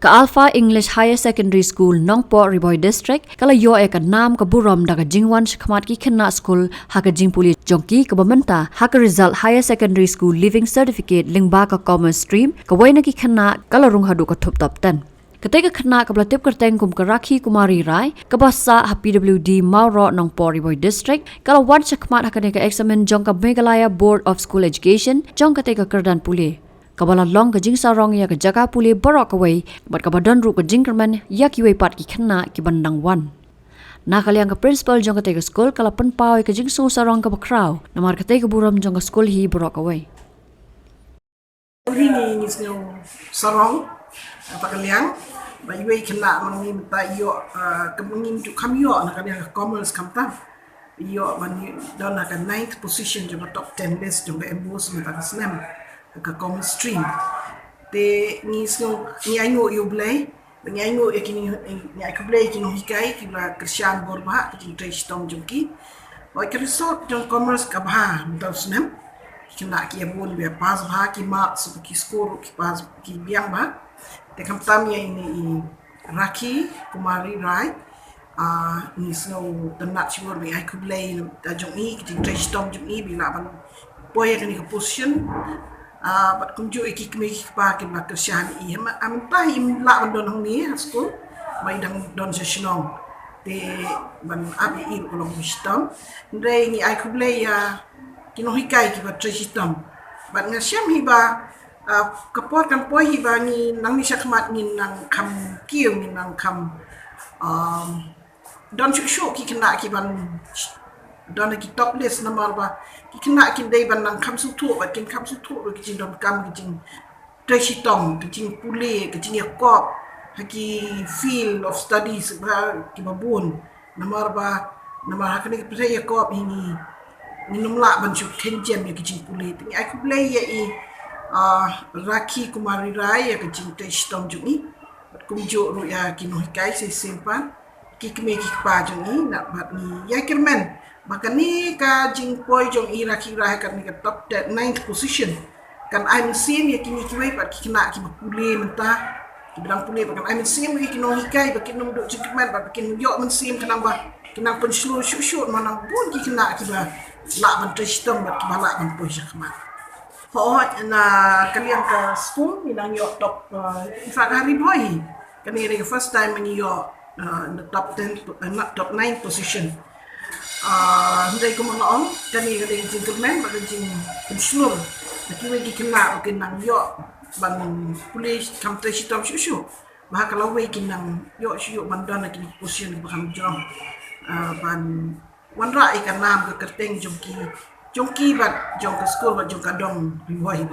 ka Alpha English Higher Secondary School Nongpo Riboy District kala yo ka nam ka buram daga jingwan shikmat ki khenna school haka jingpuli jongki ka bamenta haka result Higher Secondary School Living Certificate lingba ka commerce stream ka waina ki khenna kala rung hadu ka thup top ten ketika kena kabla tip kerteng kum Rakhi Kumari Rai kabasa PWD Mauro Nongpo Riboy District kala wan shikmat haka ka examen jong ka Meghalaya Board of School Education jong ketika kerdan puli kabala long ka jing sarong ya ka jaga puli barok away bat ka badan ru ka jingkerman ya ki wei pat ki khenna ki bandang wan na kaliang ka principal jong ka te school kala pen paw ka jing so sarong ka bakraw namar ka te ka buram jong ka school hi barok away rini ni sarong apa kaliang bai wei khenna mang ni ta yo ka mangin ju kham yo na kaliang commerce kam ta yo man don na ka 9th position jong top 10 list jong ka embos na ta slam ka common stream te ni ai ngo yo blai ni ai ngo ekini ni ai kublai kini hikai kila Christian borba ki trace tom jumki oi ka resort jong commerce ka bha mutosnem kina ki abon be pas bha ki ma su ki score ki pas ki biang ba te kam tam ye ini Rakhi Kumari Rai ni tanat siwor ni ai kublai ta jong i ki trace tom jum i bila ban boy ka ni position bat kunju iki kemi pa ki na Christian i am ta im la don hong ni school mai dang don se Shillong te ban abi i ko long wisdom ndai ni ai kuble ya ki no hikai ki ba tristom bat nga syam hi ba kapot kan poi hi ba ni nang ni sakmat ni nang kam kiu ni nang kam don shu ki kena ki ban don ki top list namar ba ki kena ki dei ban nang kam su thu ba kin kam su thu ki jin don kam ki jin treshi tong ki jin pule ki jin yakop haki field of studies ba ki babun namar hakani ki pre yakop ini numla ban chu kenjem ki jin pule ti ai ku play ya i Rakhi Kumari Rai ya ki jin treshi tong ju ni kum jo ru ya ki no hikai se simpan ki kme ki pa ju ni na bat ni ya kirmen maka ni ka jing poi jong i Rakhi Rai kan ni ka top 9th position kan I'm sien ya kini kiwei pat kina ki pule menta ki bilang pule kan I'm sien wi kino hikai ba kino duk jingman ba kin yo men sien kanang ba kinang pen shlu shu manang bun ki kina ki ba la ban tristom ba ki bala ban poi jakma ho na kalian ka school minang yo top ifak hari boy kan ni the first time when you in the top 10 not top 9 position hindi ko mga kani galing gentleman baging penslur tapi wagi kena nang yo ban police kam treshi tom shu bah kalau wagi nang yo shu bandan lagi position bakam jong ban wan rai kan nam ke kerteng jongki bat jong ke school bat jong ka dong riwai